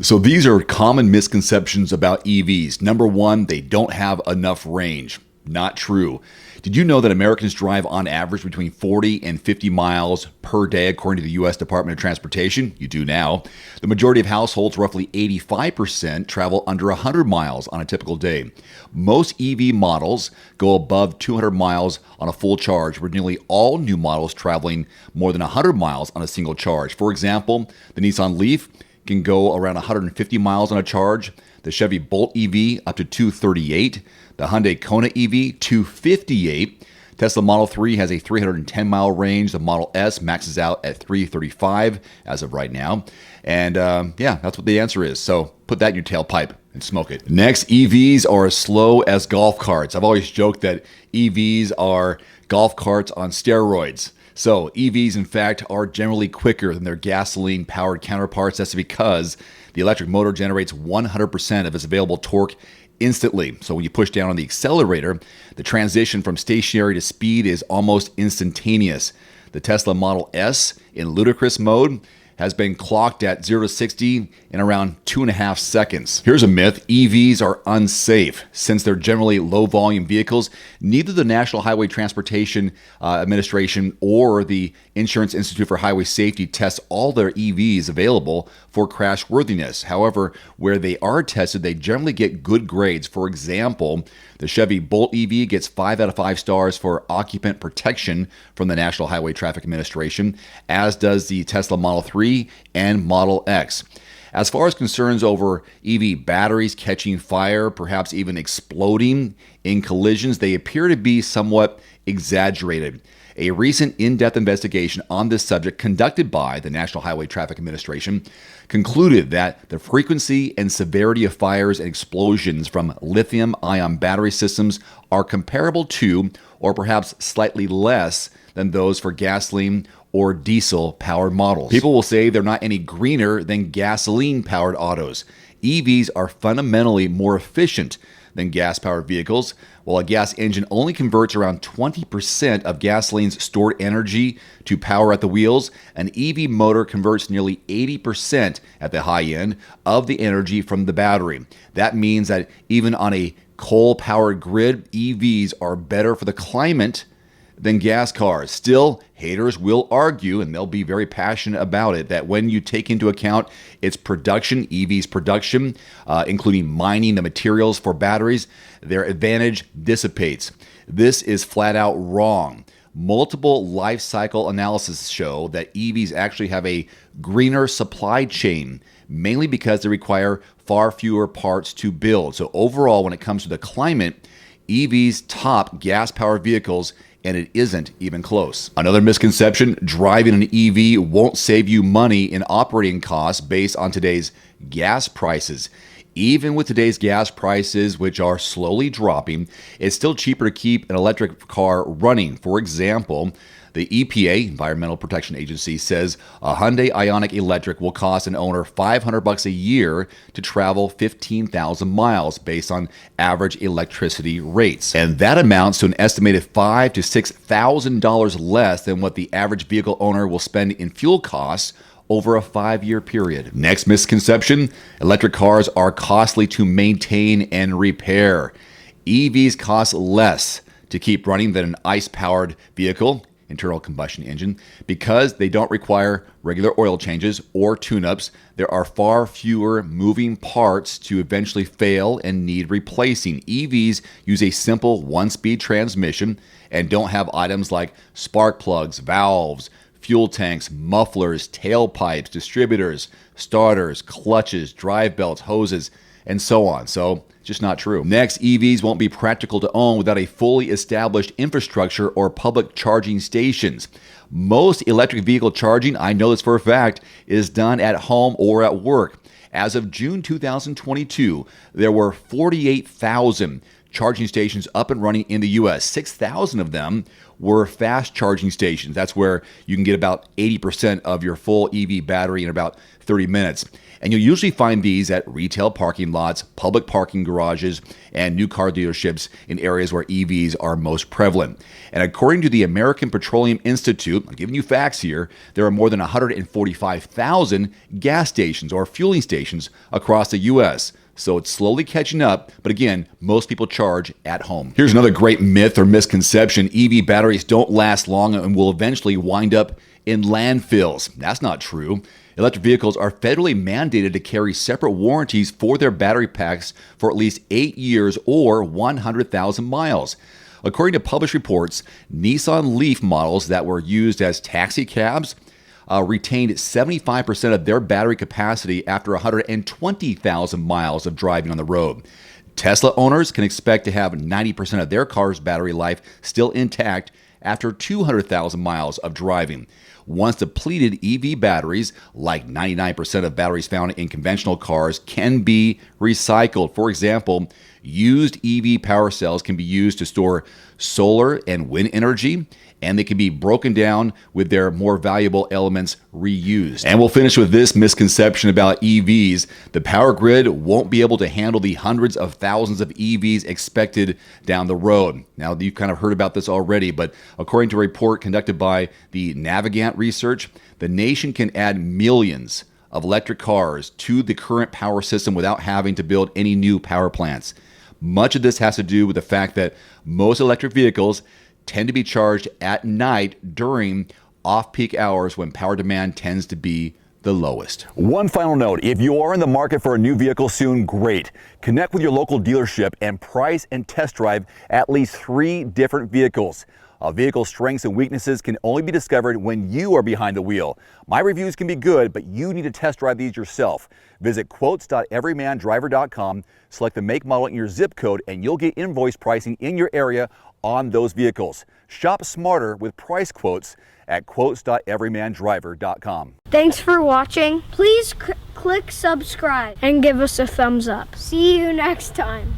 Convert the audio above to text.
So these are common misconceptions about EVs. Number one, they don't have enough range. Not true. Did you know that Americans drive on average between 40 and 50 miles per day, according to the U.S. Department of Transportation? You do now. The majority of households, roughly 85%, travel under 100 miles on a typical day. Most EV models go above 200 miles on a full charge, with nearly all new models traveling more than 100 miles on a single charge. For example, the Nissan Leaf can go around 150 miles on a charge. The Chevy Bolt EV up to 238. The Hyundai Kona EV 258. Tesla Model 3 has a 310-mile range. The Model S maxes out at 335 as of right now. And that's what the answer is. So put that in your tailpipe and smoke it. Next, EVs are as slow as golf carts. I've always joked that EVs are golf carts on steroids. So EVs, in fact, are generally quicker than their gasoline-powered counterparts. That's because the electric motor generates 100% of its available torque instantly. So when you push down on the accelerator, the transition from stationary to speed is almost instantaneous. The Tesla Model S in ludicrous mode has been clocked at 0 to 60 in around 2.5 seconds. Here's a myth: EVs are unsafe. Since they're generally low-volume vehicles, neither the National Highway Transportation Administration or the Insurance Institute for Highway Safety tests all their EVs available for crashworthiness. However, where they are tested, they generally get good grades. For example, the Chevy Bolt EV gets 5 out of 5 stars for occupant protection from the National Highway Traffic Administration, as does the Tesla Model 3 and Model X. As far as concerns over EV batteries catching fire, perhaps even exploding in collisions, they appear to be somewhat exaggerated. A recent in-depth investigation on this subject conducted by the National Highway Traffic Administration concluded that the frequency and severity of fires and explosions from lithium-ion battery systems are comparable to, or perhaps slightly less than, those for gasoline or diesel-powered models. People will say they're not any greener than gasoline-powered autos. EVs are fundamentally more efficient than gas-powered vehicles. While a gas engine only converts around 20% of gasoline's stored energy to power at the wheels, an EV motor converts nearly 80% at the high end of the energy from the battery. That means that even on a coal-powered grid, EVs are better for the climate than gas cars. Still, haters will argue, and they'll be very passionate about it, that when you take into account its production, EV's production, including mining the materials for batteries, their advantage dissipates. This is flat out wrong. Multiple life cycle analyses show that EVs actually have a greener supply chain, mainly because they require far fewer parts to build. So overall, when it comes to the climate, EVs top gas-powered vehicles, and it isn't even close. Another misconception: driving an EV won't save you money in operating costs based on today's gas prices. Even with today's gas prices, which are slowly dropping, it's still cheaper to keep an electric car running. For example, the EPA, Environmental Protection Agency, says a Hyundai Ioniq Electric will cost an owner $500 a year to travel 15,000 miles based on average electricity rates. And that amounts to an estimated $5,000 to $6,000 less than what the average vehicle owner will spend in fuel costs over a 5-year period. Next misconception: electric cars are costly to maintain and repair. EVs cost less to keep running than an ICE-powered vehicle, internal combustion engine. Because they don't require regular oil changes or tune-ups, there are far fewer moving parts to eventually fail and need replacing. EVs use a simple one-speed transmission and don't have items like spark plugs, valves, fuel tanks, mufflers, tailpipes, distributors, starters, clutches, drive belts, hoses, and so on. So just not true. Next, EVs won't be practical to own without a fully established infrastructure or public charging stations. Most electric vehicle charging, I know this for a fact, is done at home or at work. As of June 2022, there were 48,000 charging stations up and running in the U.S. 6,000 of them were fast charging stations. That's where you can get about 80% of your full EV battery in about 30 minutes. And you'll usually find these at retail parking lots, public parking garages, and new car dealerships in areas where EVs are most prevalent. And according to the American Petroleum Institute, I'm giving you facts here, there are more than 145,000 gas stations or fueling stations across the U.S. So it's slowly catching up, but again, most people charge at home. Here's another great myth or misconception. EV batteries don't last long and will eventually wind up in landfills. That's not true. Electric vehicles are federally mandated to carry separate warranties for their battery packs for at least 8 years or 100,000 miles. According to published reports, Nissan Leaf models that were used as taxi cabs retained 75% of their battery capacity after 120,000 miles of driving on the road. Tesla owners can expect to have 90% of their car's battery life still intact after 200,000 miles of driving. Once depleted, EV batteries, like 99% of batteries found in conventional cars, can be recycled. For example, used EV power cells can be used to store solar and wind energy, and they can be broken down with their more valuable elements reused. And we'll finish with this misconception about EVs. The power grid won't be able to handle the hundreds of thousands of EVs expected down the road. Now, you've kind of heard about this already, but according to a report conducted by the Navigant Research, the nation can add millions of electric cars to the current power system without having to build any new power plants. Much of this has to do with the fact that most electric vehicles tend to be charged at night during off-peak hours when power demand tends to be the lowest. One final note, if you are in the market for a new vehicle soon, great. Connect with your local dealership and price and test drive at least 3 different vehicles. A vehicle's strengths and weaknesses can only be discovered when you are behind the wheel. My reviews can be good, but you need to test drive these yourself. Visit quotes.everymandriver.com, select the make, model, and your zip code, and you'll get invoice pricing in your area on those vehicles. Shop smarter with price quotes at quotes.everymandriver.com. Thanks for watching. Please click subscribe and give us a thumbs up. See you next time.